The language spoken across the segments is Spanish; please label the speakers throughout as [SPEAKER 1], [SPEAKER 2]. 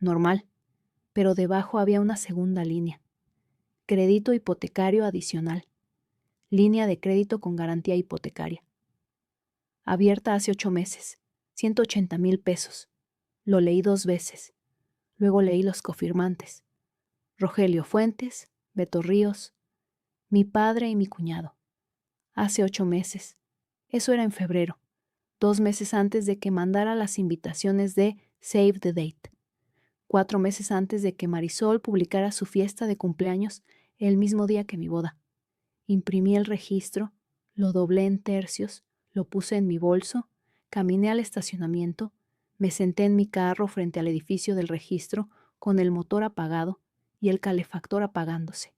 [SPEAKER 1] normal, pero debajo había una segunda línea. Crédito hipotecario adicional. Línea de crédito con garantía hipotecaria. Abierta hace 8 meses. 180,000 pesos. Lo leí 2 veces. Luego leí los cofirmantes. Rogelio Fuentes, Beto Ríos, mi padre y mi cuñado. Hace 8 meses. Eso era en febrero, 2 meses antes de que mandara las invitaciones de Save the Date. 4 meses antes de que Marisol publicara su fiesta de cumpleaños el mismo día que mi boda. Imprimí el registro, lo doblé en tercios, lo puse en mi bolso, caminé al estacionamiento, me senté en mi carro frente al edificio del registro con el motor apagado y el calefactor apagándose.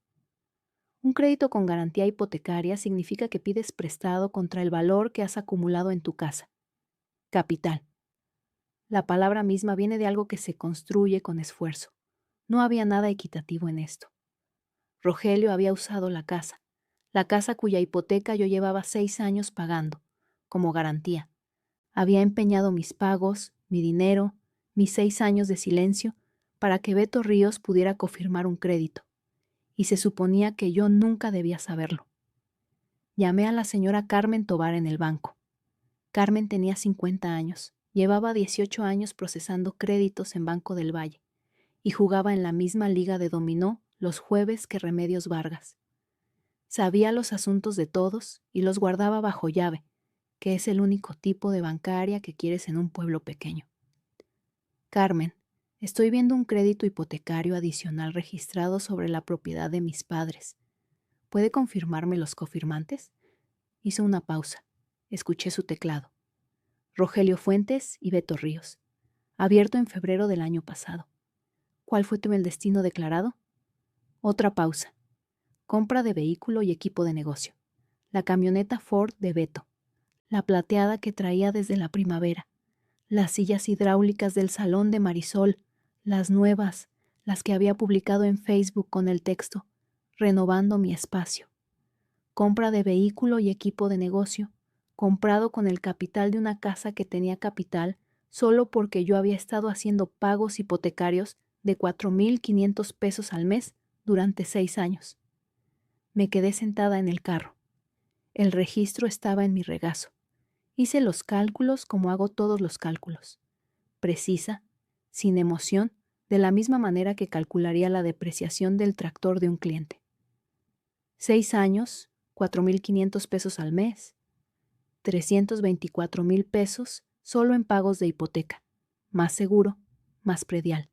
[SPEAKER 1] Un crédito con garantía hipotecaria significa que pides prestado contra el valor que has acumulado en tu casa. Capital. La palabra misma viene de algo que se construye con esfuerzo. No había nada equitativo en esto. Rogelio había usado la casa cuya hipoteca yo llevaba 6 años pagando, como garantía. Había empeñado mis pagos, mi dinero, mis 6 años de silencio, para que Beto Ríos pudiera confirmar un crédito, y se suponía que yo nunca debía saberlo. Llamé a la señora Carmen Tovar en el banco. Carmen tenía 50 años, llevaba 18 años procesando créditos en Banco del Valle, y jugaba en la misma liga de dominó los jueves que Remedios Vargas. Sabía los asuntos de todos y los guardaba bajo llave, que es el único tipo de bancaria que quieres en un pueblo pequeño. Carmen, estoy viendo un crédito hipotecario adicional registrado sobre la propiedad de mis padres. ¿Puede confirmarme los cofirmantes? Hizo una pausa. Escuché su teclado. Rogelio Fuentes y Beto Ríos. Abierto en febrero del año pasado. ¿Cuál fue el destino declarado? Otra pausa. Compra de vehículo y equipo de negocio. La camioneta Ford de Beto. La plateada que traía desde la primavera. Las sillas hidráulicas del salón de Marisol. Las nuevas, las que había publicado en Facebook con el texto renovando mi espacio. Compra de vehículo y equipo de negocio, comprado con el capital de una casa que tenía capital solo porque yo había estado haciendo pagos hipotecarios de 4,500 pesos al mes durante 6 años. Me quedé sentada en el carro. El registro estaba en mi regazo. Hice los cálculos como hago todos los cálculos. Precisa, sin emoción, de la misma manera que calcularía la depreciación del tractor de un cliente. 6 años, 4,500 pesos al mes, 324,000 pesos solo en pagos de hipoteca, más seguro, más predial.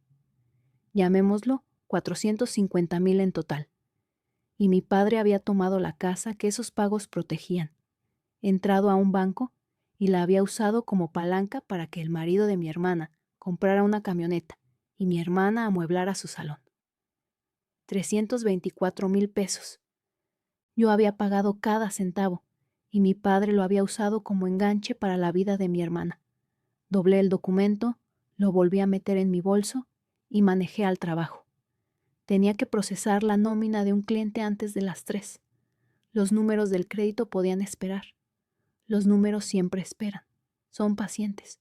[SPEAKER 1] Llamémoslo 450,000 en total. Y mi padre había tomado la casa que esos pagos protegían, entrado a un banco y la había usado como palanca para que el marido de mi hermana comprara una camioneta y mi hermana amueblara su salón. 324,000 pesos. Yo había pagado cada centavo y mi padre lo había usado como enganche para la vida de mi hermana. Doblé el documento, lo volví a meter en mi bolso y manejé al trabajo. Tenía que procesar la nómina de un cliente antes de las 3. Los números del crédito podían esperar. Los números siempre esperan. Son pacientes.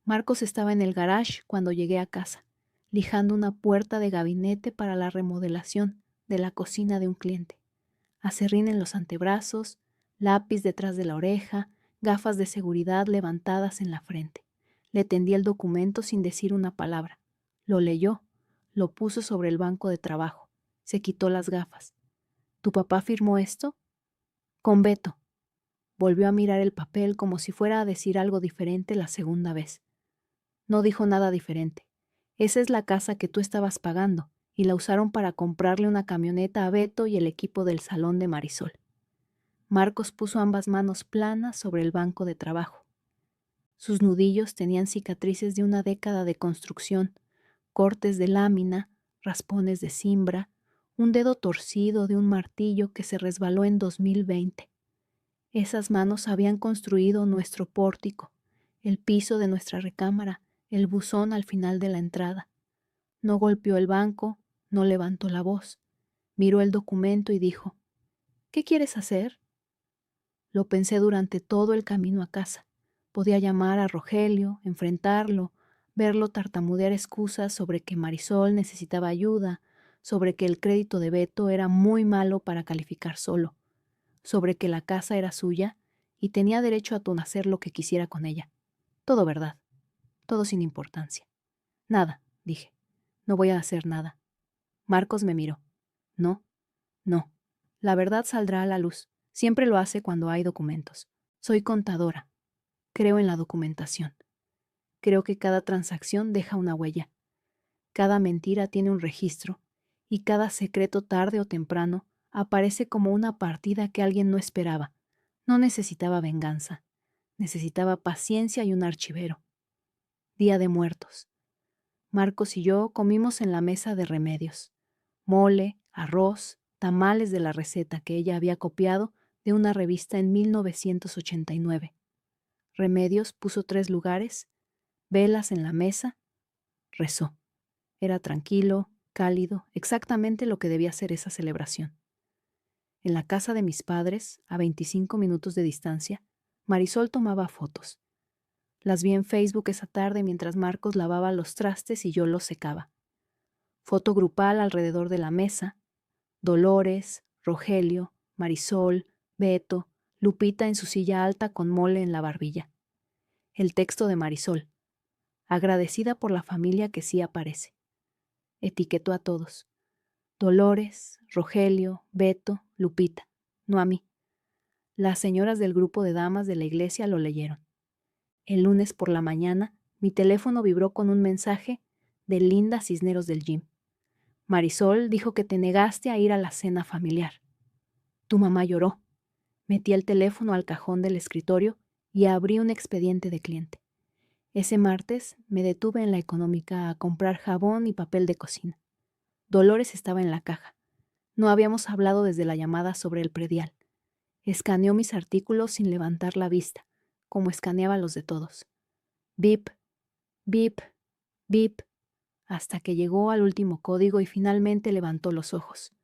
[SPEAKER 1] Marcos estaba en el garage cuando llegué a casa, lijando una puerta de gabinete para la remodelación de la cocina de un cliente. Aserrín en los antebrazos, lápiz detrás de la oreja, gafas de seguridad levantadas en la frente. Le tendí el documento sin decir una palabra. Lo leyó, lo puso sobre el banco de trabajo. Se quitó las gafas. ¿Tu papá firmó esto? Con Beto. Volvió a mirar el papel como si fuera a decir algo diferente la segunda vez. No dijo nada diferente. Esa es la casa que tú estabas pagando, y la usaron para comprarle una camioneta a Beto y el equipo del salón de Marisol. Marcos puso ambas manos planas sobre el banco de trabajo. Sus nudillos tenían cicatrices de una década de construcción, cortes de lámina, raspones de cimbra, un dedo torcido de un martillo que se resbaló en 2020. Esas manos habían construido nuestro pórtico, el piso de nuestra recámara, el buzón al final de la entrada. No golpeó el banco, no levantó la voz. Miró el documento y dijo, ¿qué quieres hacer? Lo pensé durante todo el camino a casa. Podía llamar a Rogelio, enfrentarlo, verlo tartamudear excusas sobre que Marisol necesitaba ayuda, sobre que el crédito de Beto era muy malo para calificar solo, sobre que la casa era suya y tenía derecho a hacer lo que quisiera con ella. Todo verdad, todo sin importancia. Nada, dije, no voy a hacer nada. Marcos me miró. No, no. La verdad saldrá a la luz. Siempre lo hace cuando hay documentos. Soy contadora. Creo en la documentación. Creo que cada transacción deja una huella. Cada mentira tiene un registro y cada secreto tarde o temprano aparece como una partida que alguien no esperaba. No necesitaba venganza. Necesitaba paciencia y un archivero. Día de Muertos. Marcos y yo comimos en la mesa de Remedios. Mole, arroz, tamales de la receta que ella había copiado de una revista en 1989. Remedios puso 3 lugares, velas en la mesa, rezó. Era tranquilo, cálido, exactamente lo que debía ser esa celebración. En la casa de mis padres, a 25 minutos de distancia, Marisol tomaba fotos. Las vi en Facebook esa tarde mientras Marcos lavaba los trastes y yo los secaba. Foto grupal alrededor de la mesa, Dolores, Rogelio, Marisol, Beto, Lupita en su silla alta con Mole en la barbilla. El texto de Marisol. Agradecida por la familia que sí aparece. Etiquetó a todos. Dolores, Rogelio, Beto, Lupita. No a mí. Las señoras del grupo de damas de la iglesia lo leyeron. El lunes por la mañana, mi teléfono vibró con un mensaje de Linda Cisneros del gym. Marisol dijo que te negaste a ir a la cena familiar. Tu mamá lloró. Metí el teléfono al cajón del escritorio y abrí un expediente de cliente. Ese martes me detuve en la Económica a comprar jabón y papel de cocina. Dolores estaba en la caja. No habíamos hablado desde la llamada sobre el predial. Escaneó mis artículos sin levantar la vista, como escaneaba los de todos. Bip, bip, bip, hasta que llegó al último código y finalmente levantó los ojos.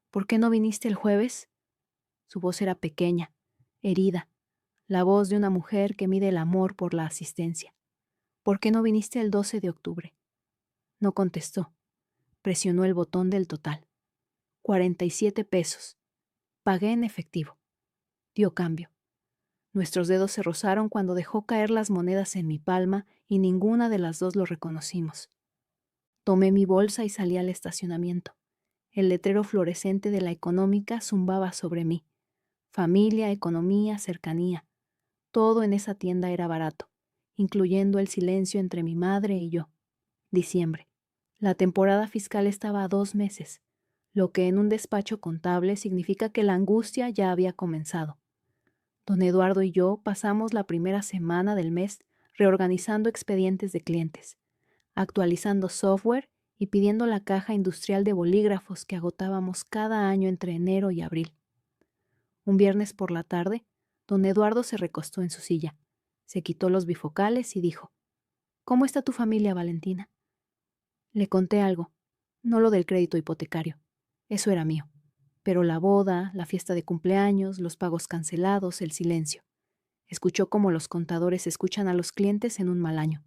[SPEAKER 1] ¿Por qué no viniste el jueves? Su voz era pequeña, herida, la voz de una mujer que mide el amor por la asistencia. ¿Por qué no viniste el 12 de octubre? No contestó. Presionó el botón del total. 47 pesos. Pagué en efectivo. Dio cambio. Nuestros dedos se rozaron cuando dejó caer las monedas en mi palma y ninguna de las dos lo reconocimos. Tomé mi bolsa y salí al estacionamiento. El letrero fluorescente de la Económica zumbaba sobre mí. Familia, economía, cercanía. Todo en esa tienda era barato, incluyendo el silencio entre mi madre y yo. Diciembre. La temporada fiscal estaba a 2 meses, lo que en un despacho contable significa que la angustia ya había comenzado. Don Eduardo y yo pasamos la primera semana del mes reorganizando expedientes de clientes, actualizando software y pidiendo la caja industrial de bolígrafos que agotábamos cada año entre enero y abril. Un viernes por la tarde, don Eduardo se recostó en su silla, se quitó los bifocales y dijo: ¿Cómo está tu familia, Valentina? Le conté algo, no lo del crédito hipotecario, eso era mío, pero la boda, la fiesta de cumpleaños, los pagos cancelados, el silencio. Escuchó como los contadores escuchan a los clientes en un mal año,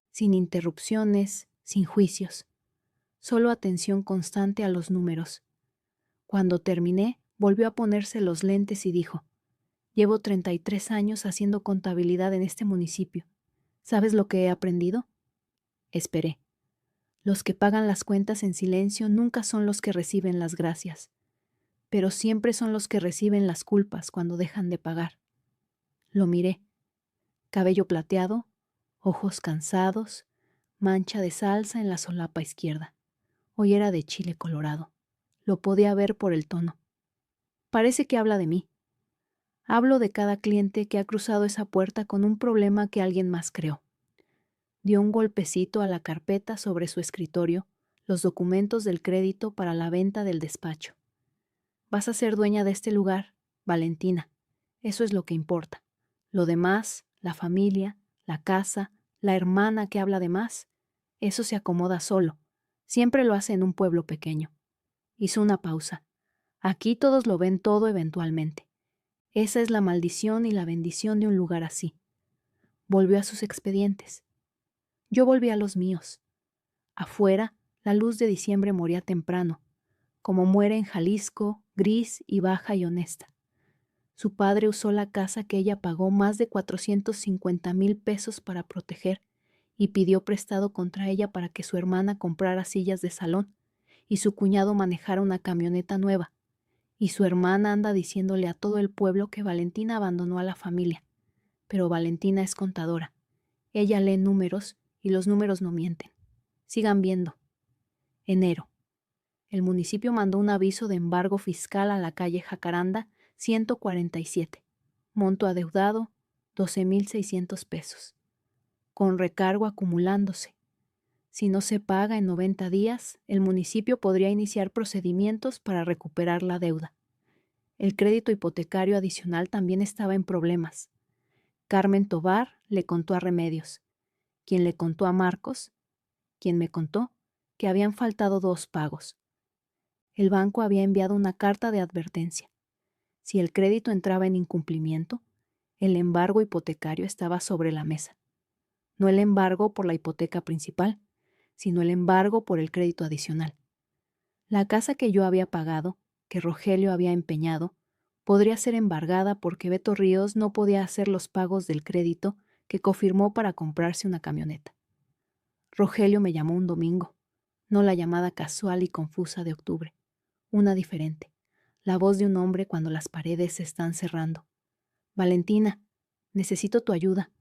[SPEAKER 1] sin interrupciones, sin juicios, solo atención constante a los números. Cuando terminé, volvió a ponerse los lentes y dijo: Llevo 33 años haciendo contabilidad en este municipio. ¿Sabes lo que he aprendido? Esperé. Los que pagan las cuentas en silencio nunca son los que reciben las gracias, pero siempre son los que reciben las culpas cuando dejan de pagar. Lo miré. Cabello plateado, ojos cansados, mancha de salsa en la solapa izquierda. Hoy era de chile colorado. Lo podía ver por el tono. Parece que habla de mí. Hablo de cada cliente que ha cruzado esa puerta con un problema que alguien más creó. Dio un golpecito a la carpeta sobre su escritorio, los documentos del crédito para la venta del despacho. Vas a ser dueña de este lugar, Valentina. Eso es lo que importa. Lo demás, la familia, la casa, la hermana que habla de más, eso se acomoda solo. Siempre lo hace en un pueblo pequeño. Hizo una pausa. Aquí todos lo ven todo eventualmente. Esa es la maldición y la bendición de un lugar así. Volvió a sus expedientes. Yo volví a los míos. Afuera, la luz de diciembre moría temprano, como muere en Jalisco, gris y baja y honesta. Su padre usó la casa que ella pagó más de 450,000 pesos para proteger y pidió prestado contra ella para que su hermana comprara sillas de salón y su cuñado manejara una camioneta nueva. Y su hermana anda diciéndole a todo el pueblo que Valentina abandonó a la familia. Pero Valentina es contadora. Ella lee números y los números no mienten. Sigan viendo. Enero. El municipio mandó un aviso de embargo fiscal a la calle Jacaranda 147. Monto adeudado, 12,600 pesos. Con recargo acumulándose. Si no se paga en 90 días, el municipio podría iniciar procedimientos para recuperar la deuda. El crédito hipotecario adicional también estaba en problemas. Carmen Tovar le contó a Remedios, quien le contó a Marcos, quien me contó que habían faltado 2 pagos. El banco había enviado una carta de advertencia. Si el crédito entraba en incumplimiento, el embargo hipotecario estaba sobre la mesa. No el embargo por la hipoteca principal, sino el embargo por el crédito adicional. La casa que yo había pagado, que Rogelio había empeñado, podría ser embargada porque Beto Ríos no podía hacer los pagos del crédito que confirmó para comprarse una camioneta. Rogelio me llamó un domingo, no la llamada casual y confusa de octubre, una diferente, la voz de un hombre cuando las paredes se están cerrando. Valentina, necesito tu ayuda.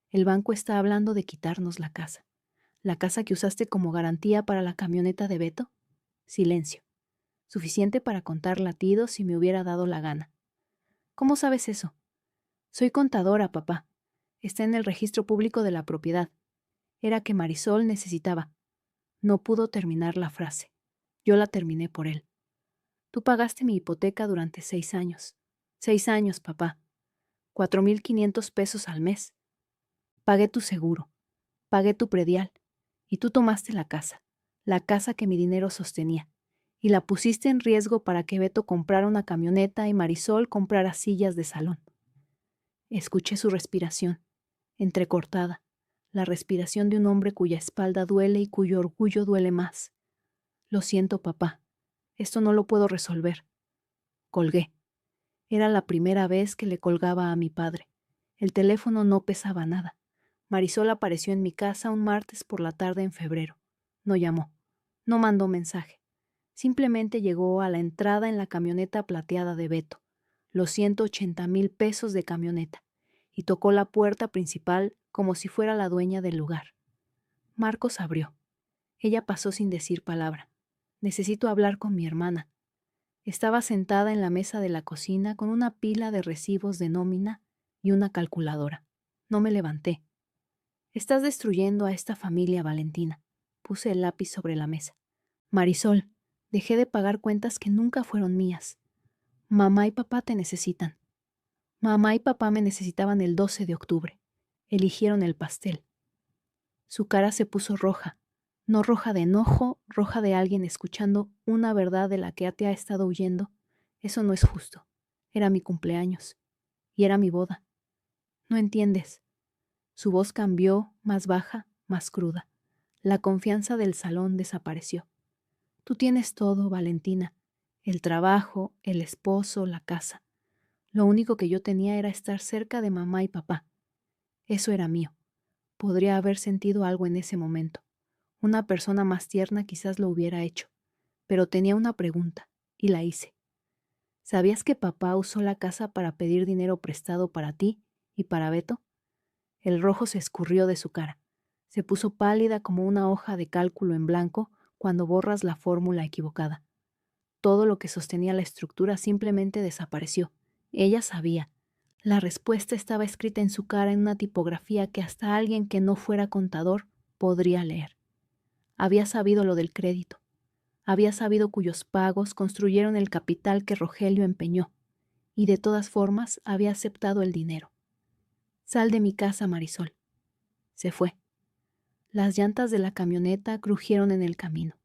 [SPEAKER 1] El banco está hablando de quitarnos la casa que usaste como garantía para la camioneta de Beto. Silencio. Suficiente para contar latidos si me hubiera dado la gana. ¿Cómo sabes eso? Soy contadora, papá. Está en el registro público de la propiedad. Era que Marisol necesitaba. No pudo terminar la frase. Yo la terminé por él. Tú pagaste mi hipoteca durante 6 años. 6 años, papá. 4,500 pesos al mes. Pagué tu seguro. Pagué tu predial. Y tú tomaste la casa que mi dinero sostenía, y la pusiste en riesgo para que Beto comprara una camioneta y Marisol comprara sillas de salón. Escuché su respiración, entrecortada, la respiración de un hombre cuya espalda duele y cuyo orgullo duele más. Lo siento, papá. Esto no lo puedo resolver. Colgué. Era la primera vez que le colgaba a mi padre. El teléfono no pesaba nada. Marisol apareció en mi casa un martes por la tarde en febrero. No llamó. No mandó mensaje. Simplemente llegó a la entrada en la camioneta plateada de Beto, los 180,000 pesos de camioneta, y tocó la puerta principal como si fuera la dueña del lugar. Marcos abrió. Ella pasó sin decir palabra. Necesito hablar con mi hermana. Estaba sentada en la mesa de la cocina con una pila de recibos de nómina y una calculadora. No me levanté. Estás destruyendo a esta familia, Valentina. Puse el lápiz sobre la mesa. Marisol, dejé de pagar cuentas que nunca fueron mías. Mamá y papá te necesitan. Mamá y papá me necesitaban el 12 de octubre. Eligieron el pastel. Su cara se puso roja, no roja de enojo, roja de alguien escuchando una verdad de la que te ha estado huyendo. Eso no es justo. Era mi cumpleaños. Y era mi boda. No entiendes. Su voz cambió, más baja, más cruda. La confianza del salón desapareció. Tú tienes todo, Valentina. El trabajo, el esposo, la casa. Lo único que yo tenía era estar cerca de mamá y papá. Eso era mío. Podría haber sentido algo en ese momento. Una persona más tierna quizás lo hubiera hecho. Pero tenía una pregunta, y la hice. ¿Sabías que papá usó la casa para pedir dinero prestado para ti y para Beto? El rojo se escurrió de su cara. Se puso pálida como una hoja de cálculo en blanco cuando borras la fórmula equivocada. Todo lo que sostenía la estructura simplemente desapareció. Ella sabía. La respuesta estaba escrita en su cara en una tipografía que hasta alguien que no fuera contador podría leer. Había sabido lo del crédito. Había sabido cuyos pagos construyeron el capital que Rogelio empeñó. Y de todas formas había aceptado el dinero. Sal de mi casa, Marisol. Se fue. Las llantas de la camioneta crujieron en el camino.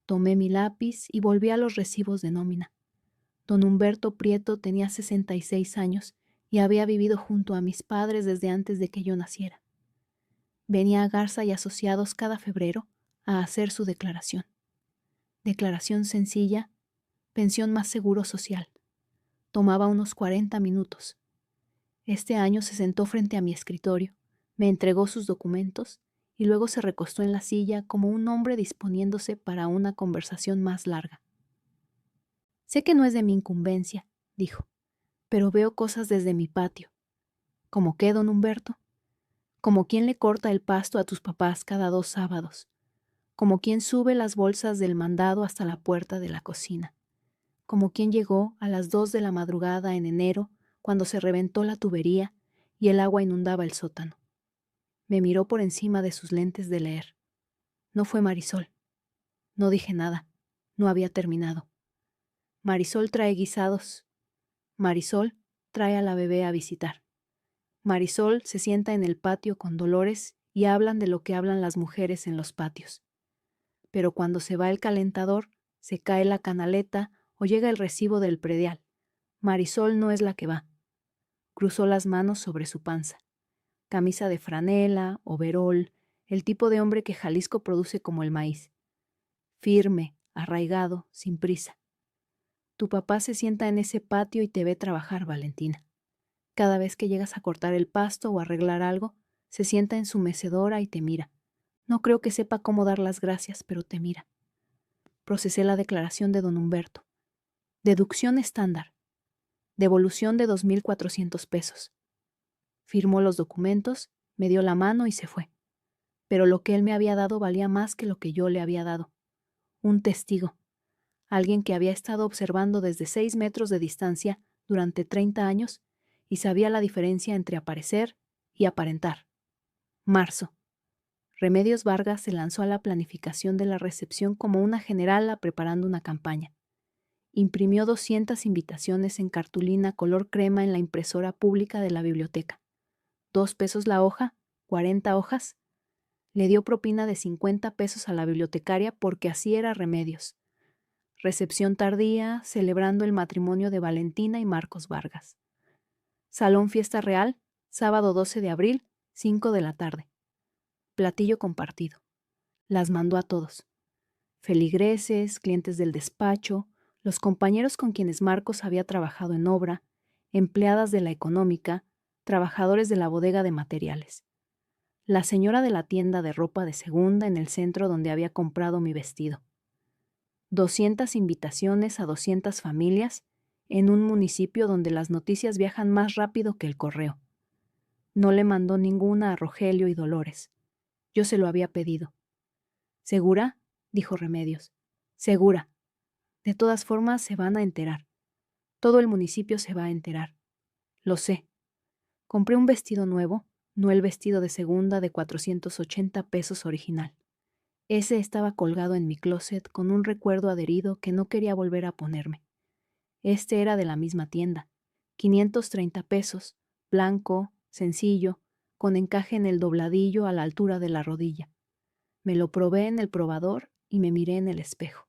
[SPEAKER 1] Tomé mi lápiz y volví a los recibos de nómina. Don Humberto Prieto tenía 66 años y había vivido junto a mis padres desde antes de que yo naciera. Venía a Garza y Asociados cada febrero a hacer su declaración. Declaración sencilla, pensión más seguro social. Tomaba unos 40 minutos. Este año se sentó frente a mi escritorio, me entregó sus documentos y luego se recostó en la silla como un hombre disponiéndose para una conversación más larga. Sé que no es de mi incumbencia, dijo, pero veo cosas desde mi patio. ¿Cómo qué, don Humberto? Como quien le corta el pasto a tus papás cada 2 sábados, como quien sube las bolsas del mandado hasta la puerta de la cocina, como quien llegó a las 2 de la madrugada en enero cuando se reventó la tubería y el agua inundaba el sótano. Me miró por encima de sus lentes de leer. No fue Marisol. No dije nada. No había terminado. Marisol trae guisados. Marisol trae a la bebé a visitar. Marisol se sienta en el patio con Dolores y hablan de lo que hablan las mujeres en los patios. Pero cuando se va el calentador, se cae la canaleta o llega el recibo del predial. Marisol no es la que va. Cruzó las manos sobre su panza. Camisa de franela, overol, el tipo de hombre que Jalisco produce como el maíz. Firme, arraigado, sin prisa. Tu papá se sienta en ese patio y te ve trabajar, Valentina. Cada vez que llegas a cortar el pasto o arreglar algo, se sienta en su mecedora y te mira. No creo que sepa cómo dar las gracias, pero te mira. Procesé la declaración de don Humberto. Deducción estándar. Devolución de 2,400 pesos. Firmó los documentos, me dio la mano y se fue. Pero lo que él me había dado valía más que lo que yo le había dado. Un testigo. Alguien que había estado observando desde 6 metros de distancia durante 30 años y sabía la diferencia entre aparecer y aparentar. Marzo. Remedios Vargas se lanzó a la planificación de la recepción como una generala preparando una campaña. Imprimió 200 invitaciones en cartulina color crema en la impresora pública de la biblioteca. 2 pesos la hoja, 40 hojas. Le dio propina de 50 pesos a la bibliotecaria porque así era Remedios. Recepción tardía, celebrando el matrimonio de Valentina y Marcos Vargas. Salón Fiesta Real, sábado 12 de abril, 5 de la tarde. Platillo compartido. Las mandó a todos. Feligreses, clientes del despacho, los compañeros con quienes Marcos había trabajado en obra, empleadas de la económica, trabajadores de la bodega de materiales. La señora de la tienda de ropa de segunda en el centro donde había comprado mi vestido. 200 invitaciones a 200 familias en un municipio donde las noticias viajan más rápido que el correo. No le mandó ninguna a Rogelio y Dolores. Yo se lo había pedido. ¿Segura?, dijo Remedios. Segura. De todas formas se van a enterar. Todo el municipio se va a enterar. Lo sé. Compré un vestido nuevo, no el vestido de segunda de 480 pesos original. Ese estaba colgado en mi closet con un recuerdo adherido que no quería volver a ponerme. Este era de la misma tienda. 530 pesos, blanco, sencillo, con encaje en el dobladillo a la altura de la rodilla. Me lo probé en el probador y me miré en el espejo.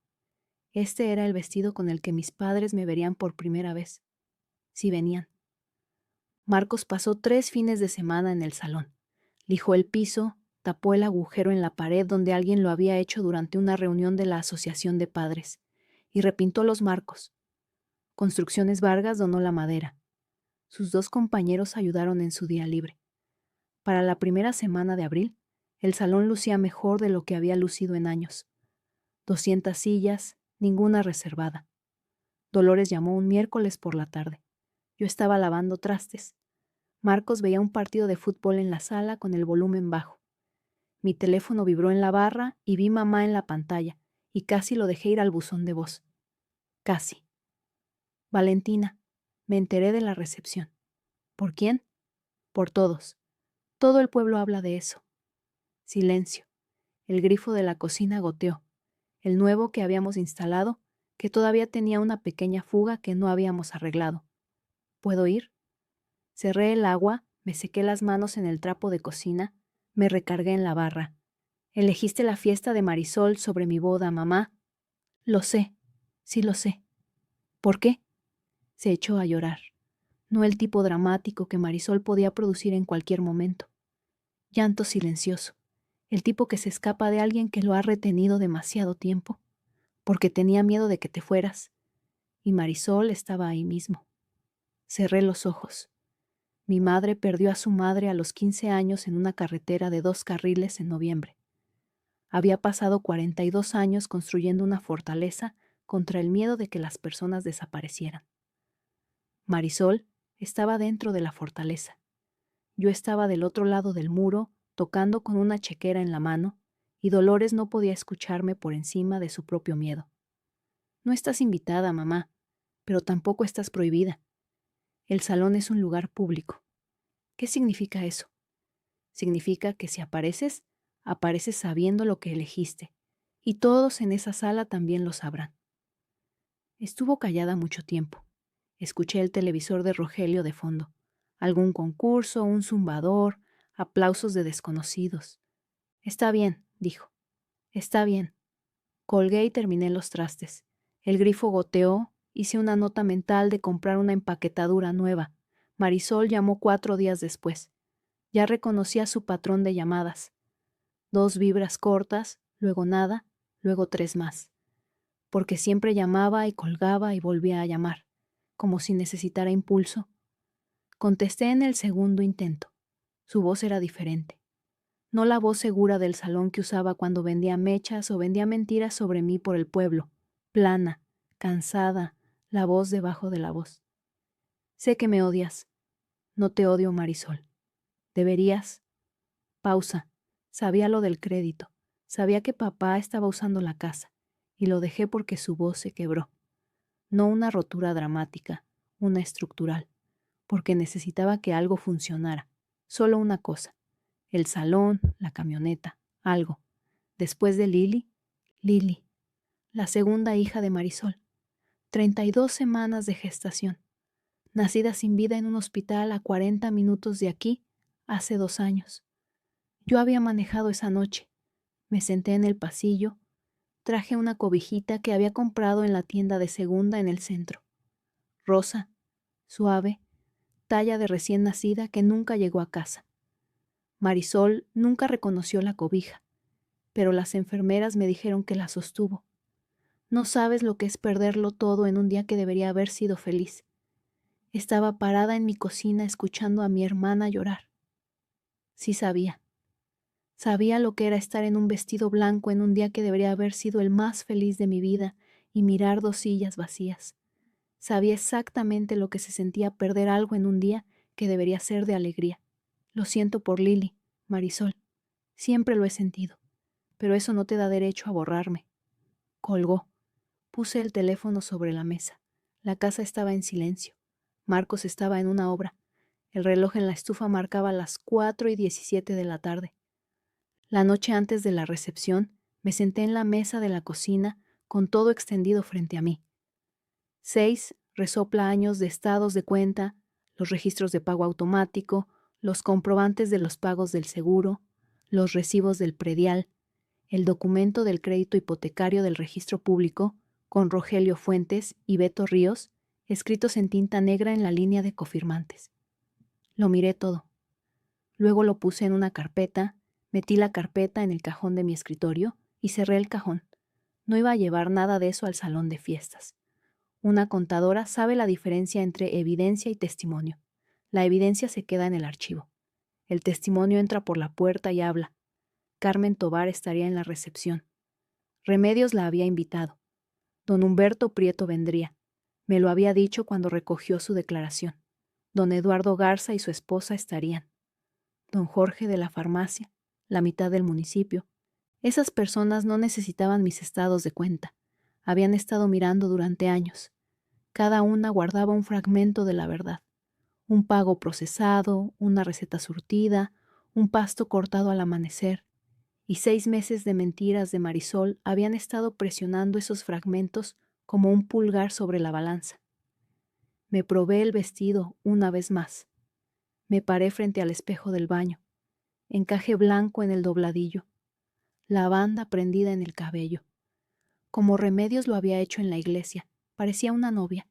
[SPEAKER 1] Este era el vestido con el que mis padres me verían por primera vez. Si venían. Marcos pasó 3 fines de semana en el salón. Lijó el piso, tapó el agujero en la pared donde alguien lo había hecho durante una reunión de la Asociación de Padres, y repintó los marcos. Construcciones Vargas donó la madera. Sus 2 compañeros ayudaron en su día libre. Para la primera semana de abril, el salón lucía mejor de lo que había lucido en años. 200 sillas, ninguna reservada. Dolores llamó un miércoles por la tarde. Yo estaba lavando trastes. Marcos veía un partido de fútbol en la sala con el volumen bajo. Mi teléfono vibró en la barra y vi mamá en la pantalla, y casi lo dejé ir al buzón de voz. Casi. Valentina, me enteré de la recepción. ¿Por quién? Por todos. Todo el pueblo habla de eso. Silencio. El grifo de la cocina goteó. El nuevo que habíamos instalado, que todavía tenía una pequeña fuga que no habíamos arreglado. ¿Puedo ir? Cerré el agua, me sequé las manos en el trapo de cocina, me recargué en la barra. Elegiste la fiesta de Marisol sobre mi boda, mamá. Lo sé, sí lo sé. ¿Por qué? Se echó a llorar. No el tipo dramático que Marisol podía producir en cualquier momento. Llanto silencioso, el tipo que se escapa de alguien que lo ha retenido demasiado tiempo, porque tenía miedo de que te fueras. Y Marisol estaba ahí mismo. Cerré los ojos. Mi madre perdió a su madre a los 15 años en una carretera de 2 carriles en noviembre. Había pasado 42 años construyendo una fortaleza contra el miedo de que las personas desaparecieran. Marisol estaba dentro de la fortaleza. Yo estaba del otro lado del muro, tocando con una chequera en la mano, y Dolores no podía escucharme por encima de su propio miedo. No estás invitada, mamá, pero tampoco estás prohibida. El salón es un lugar público. ¿Qué significa eso? Significa que si apareces, apareces sabiendo lo que elegiste, y todos en esa sala también lo sabrán. Estuvo callada mucho tiempo. Escuché el televisor de Rogelio de fondo. Algún concurso, un zumbador, aplausos de desconocidos. Está bien, dijo. Está bien. Colgué y terminé los trastes. El grifo goteó, hice una nota mental de comprar una empaquetadura nueva. Marisol llamó 4 días después. Ya reconocía su patrón de llamadas. 2 vibras cortas, luego nada, luego 3 más. Porque siempre llamaba y colgaba y volvía a llamar, como si necesitara impulso. Contesté en el segundo intento. Su voz era diferente. No la voz segura del salón que usaba cuando vendía mechas o vendía mentiras sobre mí por el pueblo. Plana, cansada, la voz debajo de la voz. Sé que me odias. No te odio, Marisol. Deberías. Pausa. Sabía lo del crédito. Sabía que papá estaba usando la casa, y lo dejé porque su voz se quebró. No una rotura dramática, una estructural, porque necesitaba que algo funcionara. Solo una cosa. El salón, la camioneta, algo. Después de Lili, la segunda hija de Marisol. 32 semanas de gestación. Nacida sin vida en un hospital a 40 minutos de aquí, hace 2 años. Yo había manejado esa noche. Me senté en el pasillo. Traje una cobijita que había comprado en la tienda de segunda en el centro. Rosa, suave, talla de recién nacida que nunca llegó a casa. Marisol nunca reconoció la cobija, pero las enfermeras me dijeron que la sostuvo. No sabes lo que es perderlo todo en un día que debería haber sido feliz. Estaba parada en mi cocina escuchando a mi hermana llorar. Sí sabía. Sabía lo que era estar en un vestido blanco en un día que debería haber sido el más feliz de mi vida y mirar 2 sillas vacías. Sabía exactamente lo que se sentía perder algo en un día que debería ser de alegría. Lo siento por Lili, Marisol. Siempre lo he sentido. Pero eso no te da derecho a borrarme. Colgó. Puse el teléfono sobre la mesa. La casa estaba en silencio. Marcos estaba en una obra. El reloj en la estufa marcaba las 4:17 de la tarde. La noche antes de la recepción, me senté en la mesa de la cocina con todo extendido frente a mí. 6 resopla años de estados de cuenta, los registros de pago automático, los comprobantes de los pagos del seguro, los recibos del predial, el documento del crédito hipotecario del registro público, con Rogelio Fuentes y Beto Ríos, escritos en tinta negra en la línea de cofirmantes. Lo miré todo. Luego lo puse en una carpeta, metí la carpeta en el cajón de mi escritorio y cerré el cajón. No iba a llevar nada de eso al salón de fiestas. Una contadora sabe la diferencia entre evidencia y testimonio. La evidencia se queda en el archivo. El testimonio entra por la puerta y habla. Carmen Tovar estaría en la recepción. Remedios la había invitado. Don Humberto Prieto vendría. Me lo había dicho cuando recogió su declaración. Don Eduardo Garza y su esposa estarían. Don Jorge de la farmacia, la mitad del municipio. Esas personas no necesitaban mis estados de cuenta. Habían estado mirando durante años. Cada una guardaba un fragmento de la verdad. Un pago procesado, una receta surtida, un pasto cortado al amanecer. Y 6 meses de mentiras de Marisol habían estado presionando esos fragmentos como un pulgar sobre la balanza. Me probé el vestido una vez más. Me paré frente al espejo del baño. Encaje blanco en el dobladillo. La banda prendida en el cabello. Como Remedios lo había hecho en la iglesia, parecía una novia,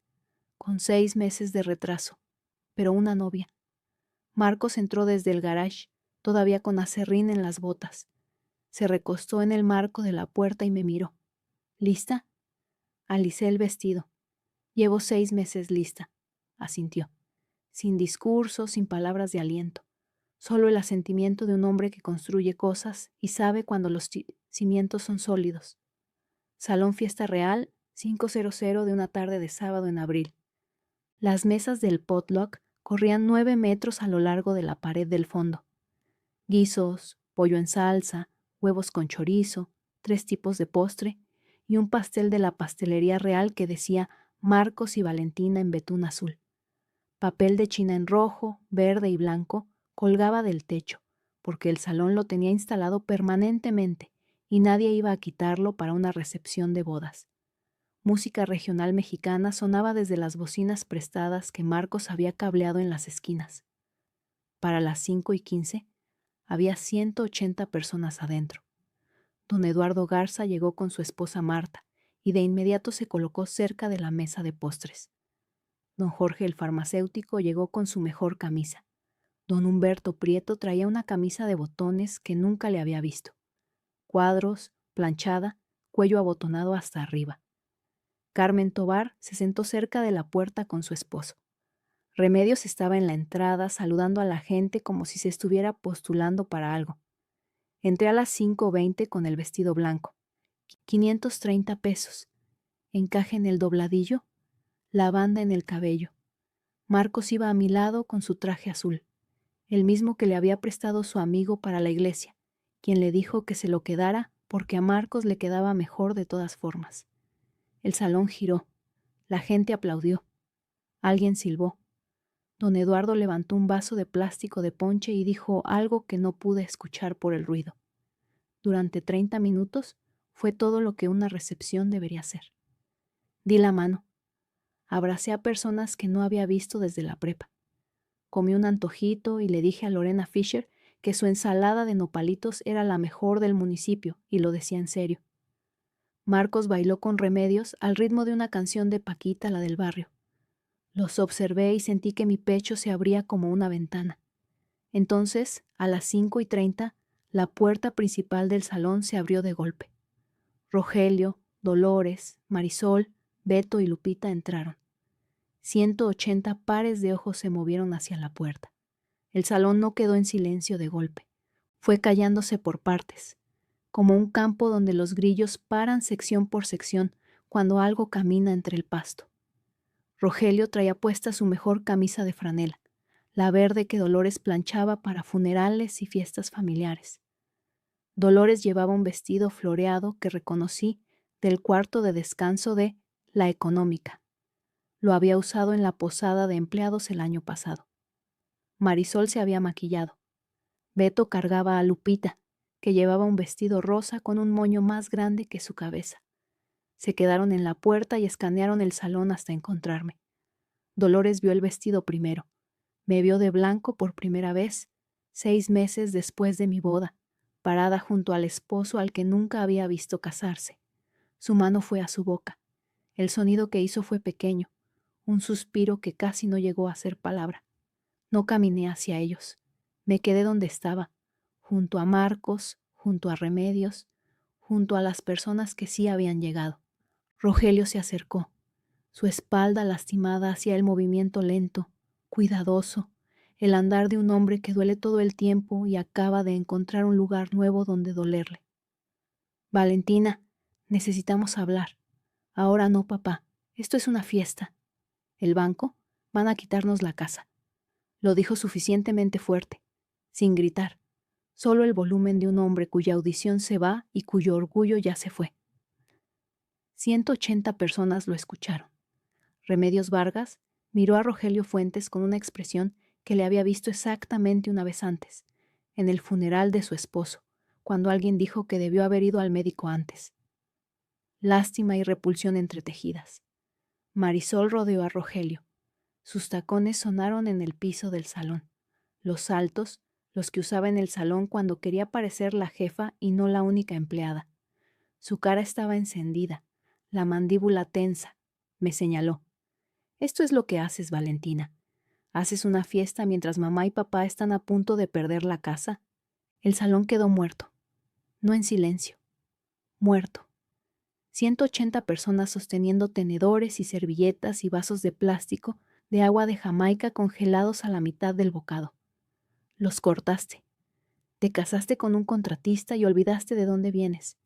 [SPEAKER 1] con 6 meses de retraso, pero una novia. Marcos entró desde el garage, todavía con aserrín en las botas. Se recostó en el marco de la puerta y me miró. ¿Lista? Alicé el vestido. Llevo 6 meses lista, asintió. Sin discurso, sin palabras de aliento. Solo el asentimiento de un hombre que construye cosas y sabe cuando los cimientos son sólidos. Salón Fiesta Real, 500 de una tarde de sábado en abril. Las mesas del potluck corrían 9 metros a lo largo de la pared del fondo. Guisos, pollo en salsa, huevos con chorizo, 3 tipos de postre y un pastel de la pastelería real que decía Marcos y Valentina en betún azul. Papel de china en rojo, verde y blanco colgaba del techo, porque el salón lo tenía instalado permanentemente y nadie iba a quitarlo para una recepción de bodas. Música regional mexicana sonaba desde las bocinas prestadas que Marcos había cableado en las esquinas. Para las 5:15 había 180 personas adentro. Don Eduardo Garza llegó con su esposa Marta y de inmediato se colocó cerca de la mesa de postres. Don Jorge el farmacéutico llegó con su mejor camisa. Don Humberto Prieto traía una camisa de botones que nunca le había visto. Cuadros, planchada, cuello abotonado hasta arriba. Carmen Tovar se sentó cerca de la puerta con su esposo. Remedios estaba en la entrada saludando a la gente como si se estuviera postulando para algo. Entré a las 5:20 con el vestido blanco. 530 pesos. Encaje en el dobladillo, la banda en el cabello. Marcos iba a mi lado con su traje azul, el mismo que le había prestado su amigo para la iglesia, quien le dijo que se lo quedara porque a Marcos le quedaba mejor de todas formas. El salón giró. La gente aplaudió. Alguien silbó. Don Eduardo levantó un vaso de plástico de ponche y dijo algo que no pude escuchar por el ruido. Durante 30 minutos fue todo lo que una recepción debería ser. Di la mano. Abracé a personas que no había visto desde la prepa. Comí un antojito y le dije a Lorena Fisher que su ensalada de nopalitos era la mejor del municipio, y lo decía en serio. Marcos bailó con Remedios al ritmo de una canción de Paquita, la del barrio. Los observé y sentí que mi pecho se abría como una ventana. Entonces, a las 5:30, la puerta principal del salón se abrió de golpe. Rogelio, Dolores, Marisol, Beto y Lupita entraron. 180 pares de ojos se movieron hacia la puerta. El salón no quedó en silencio de golpe. Fue callándose por partes, como un campo donde los grillos paran sección por sección cuando algo camina entre el pasto. Rogelio traía puesta su mejor camisa de franela, la verde que Dolores planchaba para funerales y fiestas familiares. Dolores llevaba un vestido floreado que reconocí del cuarto de descanso de La Económica. Lo había usado en la posada de empleados el año pasado. Marisol se había maquillado. Beto cargaba a Lupita, que llevaba un vestido rosa con un moño más grande que su cabeza. Se quedaron en la puerta y escanearon el salón hasta encontrarme. Dolores vio el vestido primero. Me vio de blanco por primera vez, 6 meses después de mi boda, parada junto al esposo al que nunca había visto casarse. Su mano fue a su boca. El sonido que hizo fue pequeño, un suspiro que casi no llegó a ser palabra. No caminé hacia ellos. Me quedé donde estaba, junto a Marcos, junto a Remedios, junto a las personas que sí habían llegado. Rogelio se acercó. Su espalda lastimada hacía el movimiento lento, cuidadoso, el andar de un hombre que duele todo el tiempo y acaba de encontrar un lugar nuevo donde dolerle. Valentina, necesitamos hablar. Ahora no, papá. Esto es una fiesta. ¿El banco? Van a quitarnos la casa. Lo dijo suficientemente fuerte, sin gritar, solo el volumen de un hombre cuya audición se va y cuyo orgullo ya se fue. 180 personas lo escucharon. Remedios Vargas miró a Rogelio Fuentes con una expresión que le había visto exactamente una vez antes, en el funeral de su esposo, cuando alguien dijo que debió haber ido al médico antes. Lástima y repulsión entretejidas. Marisol rodeó a Rogelio. Sus tacones sonaron en el piso del salón. Los altos, los que usaba en el salón cuando quería parecer la jefa y no la única empleada. Su cara estaba encendida, la mandíbula tensa. Me señaló. Esto es lo que haces, Valentina. Haces una fiesta mientras mamá y papá están a punto de perder la casa. El salón quedó muerto, no en silencio, muerto. 180 personas sosteniendo tenedores y servilletas y vasos de plástico de agua de Jamaica congelados a la mitad del bocado. Los cortaste. Te casaste con un contratista y olvidaste de dónde vienes.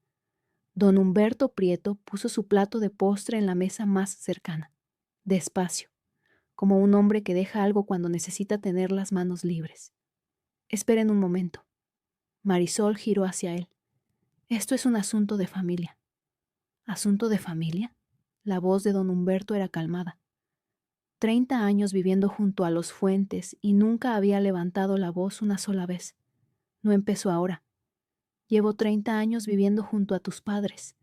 [SPEAKER 1] Don Humberto Prieto puso su plato de postre en la mesa más cercana, despacio, como un hombre que deja algo cuando necesita tener las manos libres. Esperen un momento. Marisol giró hacia él. Esto es un asunto de familia. ¿Asunto de familia? La voz de don Humberto era calmada. 30 años viviendo junto a los Fuentes y nunca había levantado la voz una sola vez. No empezó ahora. Llevo 30 años viviendo junto a tus padres.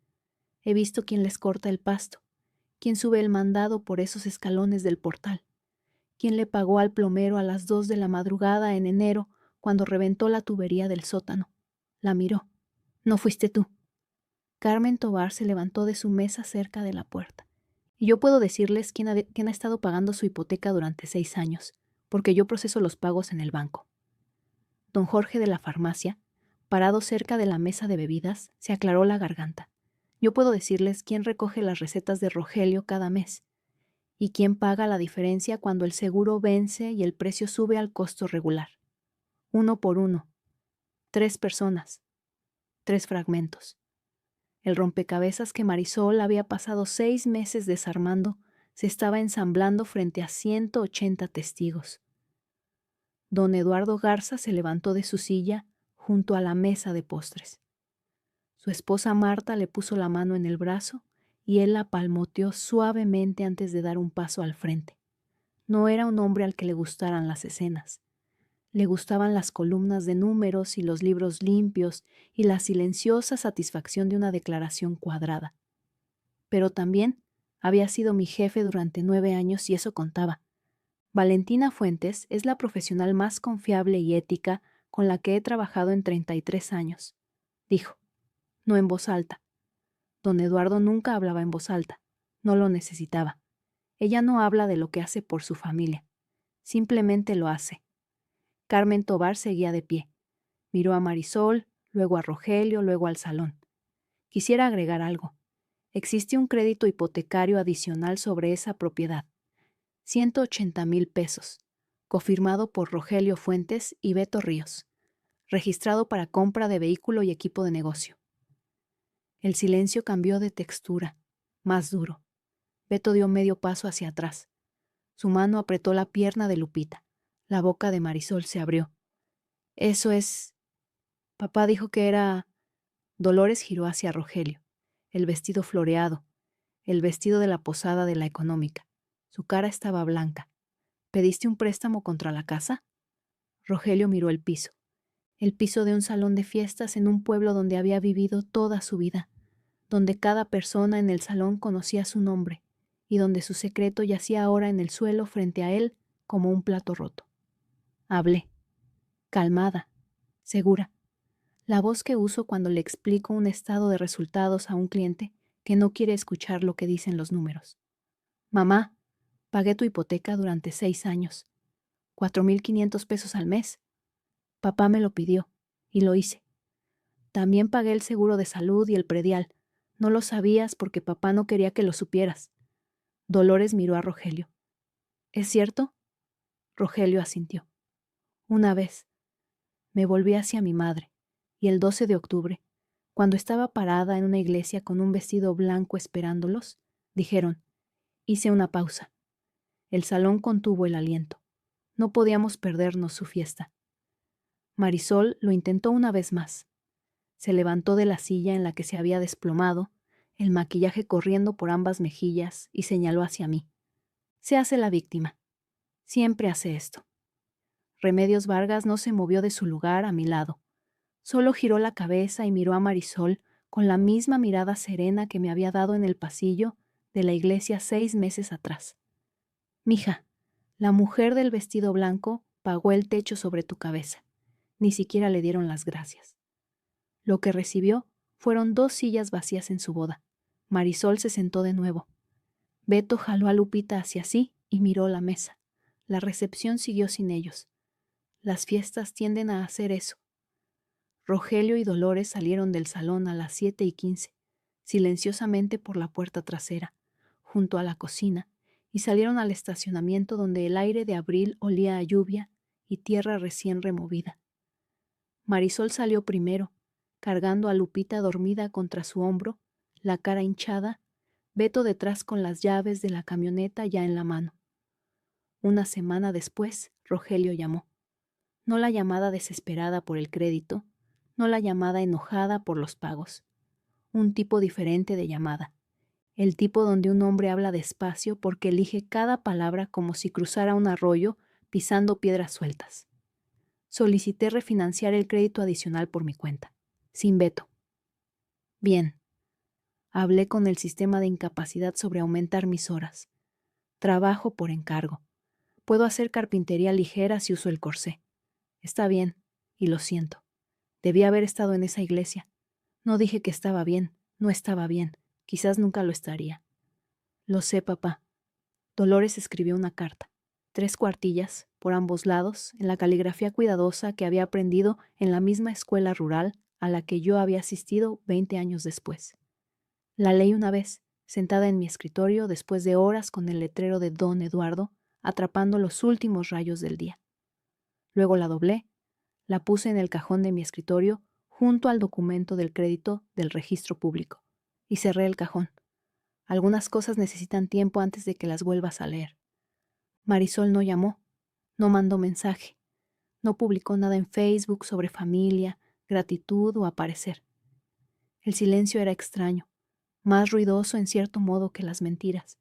[SPEAKER 1] He visto quién les corta el pasto, quién sube el mandado por esos escalones del portal, quién le pagó al plomero a las 2 de la madrugada en enero cuando reventó la tubería del sótano. La miró. No fuiste tú. Carmen Tovar se levantó de su mesa cerca de la puerta. Y yo puedo decirles quién ha estado pagando su hipoteca durante 6 años, porque yo proceso los pagos en el banco. Don Jorge de la farmacia, parado cerca de la mesa de bebidas, se aclaró la garganta. Yo puedo decirles quién recoge las recetas de Rogelio cada mes, y quién paga la diferencia cuando el seguro vence y el precio sube al costo regular. 1 por 1. 3 personas. 3 fragmentos. El rompecabezas que Marisol había pasado 6 meses desarmando se estaba ensamblando frente a 180 testigos. Don Eduardo Garza se levantó de su silla junto a la mesa de postres. Su esposa Marta le puso la mano en el brazo y él la palmoteó suavemente antes de dar un paso al frente. No era un hombre al que le gustaran las escenas. Le gustaban las columnas de números y los libros limpios y la silenciosa satisfacción de una declaración cuadrada. Pero también había sido mi jefe durante 9 años y eso contaba. Valentina Fuentes es la profesional más confiable y ética con la que he trabajado en 33 años, dijo, no en voz alta. Don Eduardo nunca hablaba en voz alta, no lo necesitaba. Ella no habla de lo que hace por su familia, simplemente lo hace. Carmen Tovar seguía de pie. Miró a Marisol, luego a Rogelio, luego al salón. Quisiera agregar algo. Existe un crédito hipotecario adicional sobre esa propiedad. 180,000 pesos, cofirmado por Rogelio Fuentes y Beto Ríos, registrado para compra de vehículo y equipo de negocio. El silencio cambió de textura, más duro. Beto dio medio paso hacia atrás. Su mano apretó la pierna de Lupita. La boca de Marisol se abrió. Eso es... Papá dijo que era... Dolores giró hacia Rogelio. El vestido floreado. El vestido de la posada de la económica. Su cara estaba blanca. ¿Pediste un préstamo contra la casa? Rogelio miró el piso de un salón de fiestas en un pueblo donde había vivido toda su vida, donde cada persona en el salón conocía su nombre y donde su secreto yacía ahora en el suelo frente a él como un plato roto. Hablé, calmada, segura, la voz que uso cuando le explico un estado de resultados a un cliente que no quiere escuchar lo que dicen los números. Mamá, pagué tu hipoteca durante 6 años, 4,500 pesos al mes. Papá me lo pidió, y lo hice. También pagué el seguro de salud y el predial. No lo sabías porque papá no quería que lo supieras. Dolores miró a Rogelio. ¿Es cierto? Rogelio asintió. Una vez. Me volví hacia mi madre, y el 12 de octubre, cuando estaba parada en una iglesia con un vestido blanco esperándolos, dijeron, hice una pausa. El salón contuvo el aliento. No podíamos perdernos su fiesta. Marisol lo intentó una vez más. Se levantó de la silla en la que se había desplomado, el maquillaje corriendo por ambas mejillas, y señaló hacia mí. Se hace la víctima. Siempre hace esto. Remedios Vargas no se movió de su lugar a mi lado. Solo giró la cabeza y miró a Marisol con la misma mirada serena que me había dado en el pasillo de la iglesia 6 meses atrás. Mija, la mujer del vestido blanco pagó el techo sobre tu cabeza. Ni siquiera le dieron las gracias. Lo que recibió fueron 2 sillas vacías en su boda. Marisol se sentó de nuevo. Beto jaló a Lupita hacia sí y miró la mesa. La recepción siguió sin ellos. Las fiestas tienden a hacer eso. Rogelio y Dolores salieron del salón a las 7:15, silenciosamente por la puerta trasera, junto a la cocina, y salieron al estacionamiento donde el aire de abril olía a lluvia y tierra recién removida. Marisol salió primero, cargando a Lupita dormida contra su hombro, la cara hinchada, Beto detrás con las llaves de la camioneta ya en la mano. Una semana después, Rogelio llamó. No la llamada desesperada por el crédito, no la llamada enojada por los pagos. Un tipo diferente de llamada. El tipo donde un hombre habla despacio porque elige cada palabra como si cruzara un arroyo pisando piedras sueltas. Solicité refinanciar el crédito adicional por mi cuenta, sin veto. Bien. Hablé con el sistema de incapacidad sobre aumentar mis horas. Trabajo por encargo. Puedo hacer carpintería ligera si uso el corsé. Está bien, y lo siento. Debí haber estado en esa iglesia. No dije que estaba bien, no estaba bien. Quizás nunca lo estaría. Lo sé, papá. Dolores escribió una carta. 3 cuartillas, por ambos lados, en la caligrafía cuidadosa que había aprendido en la misma escuela rural a la que yo había asistido 20 años después. La leí una vez, sentada en mi escritorio después de horas con el letrero de Don Eduardo, atrapando los últimos rayos del día. Luego la doblé, la puse en el cajón de mi escritorio junto al documento del crédito del registro público y cerré el cajón. Algunas cosas necesitan tiempo antes de que las vuelvas a leer. Marisol no llamó, no mandó mensaje, no publicó nada en Facebook sobre familia, gratitud o aparecer. El silencio era extraño, más ruidoso en cierto modo que las mentiras,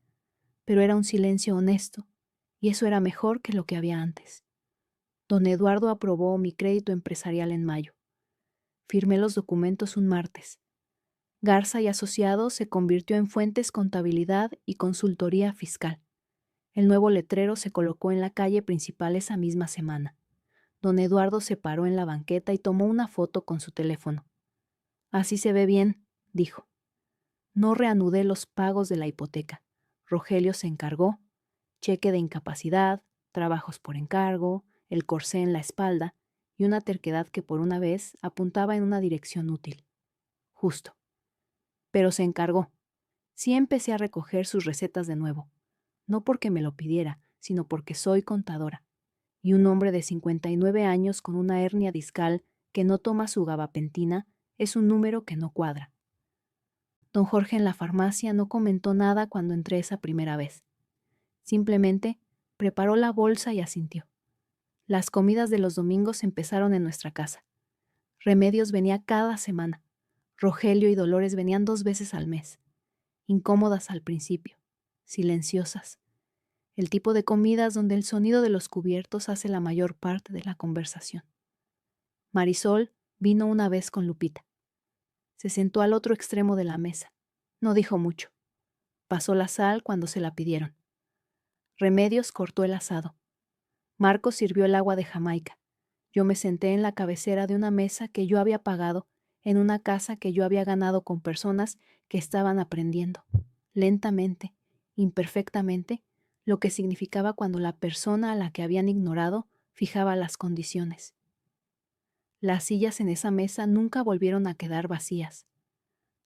[SPEAKER 1] pero era un silencio honesto, y eso era mejor que lo que había antes. Don Eduardo aprobó mi crédito empresarial en mayo. Firmé los documentos un martes. Garza y Asociados se convirtió en Fuentes Contabilidad y Consultoría Fiscal. El nuevo letrero se colocó en la calle principal esa misma semana. Don Eduardo se paró en la banqueta y tomó una foto con su teléfono. Así se ve bien, dijo. No reanudé los pagos de la hipoteca. Rogelio se encargó. Cheque de incapacidad, trabajos por encargo, el corsé en la espalda y una terquedad que por una vez apuntaba en una dirección útil. Justo. Pero se encargó. Sí empecé a recoger sus recetas de nuevo. No porque me lo pidiera, sino porque soy contadora. Y un hombre de 59 años con una hernia discal que no toma su gabapentina es un número que no cuadra. Don Jorge en la farmacia no comentó nada cuando entré esa primera vez. Simplemente preparó la bolsa y asintió. Las comidas de los domingos empezaron en nuestra casa. Remedios venía cada semana. Rogelio y Dolores venían 2 veces al mes. Incómodas al principio, silenciosas. El tipo de comidas donde el sonido de los cubiertos hace la mayor parte de la conversación. Marisol vino una vez con Lupita. Se sentó al otro extremo de la mesa. No dijo mucho. Pasó la sal cuando se la pidieron. Remedios cortó el asado. Marcos sirvió el agua de Jamaica. Yo me senté en la cabecera de una mesa que yo había pagado en una casa que yo había ganado con personas que estaban aprendiendo, lentamente, imperfectamente, lo que significaba cuando la persona a la que habían ignorado fijaba las condiciones. Las sillas en esa mesa nunca volvieron a quedar vacías.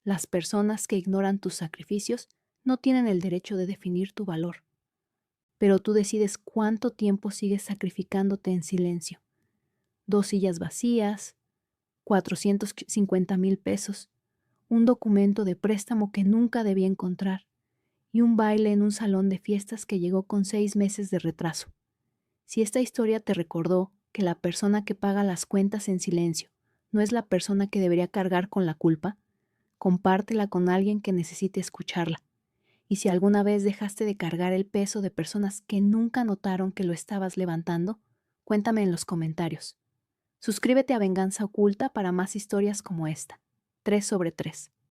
[SPEAKER 1] Las personas que ignoran tus sacrificios no tienen el derecho de definir tu valor. Pero tú decides cuánto tiempo sigues sacrificándote en silencio. 2 sillas vacías, 450,000 pesos, un documento de préstamo que nunca debí encontrar y un baile en un salón de fiestas que llegó con 6 meses de retraso. Si esta historia te recordó que la persona que paga las cuentas en silencio no es la persona que debería cargar con la culpa, compártela con alguien que necesite escucharla. Y si alguna vez dejaste de cargar el peso de personas que nunca notaron que lo estabas levantando, cuéntame en los comentarios. Suscríbete a Venganza Oculta para más historias como esta. 3/3.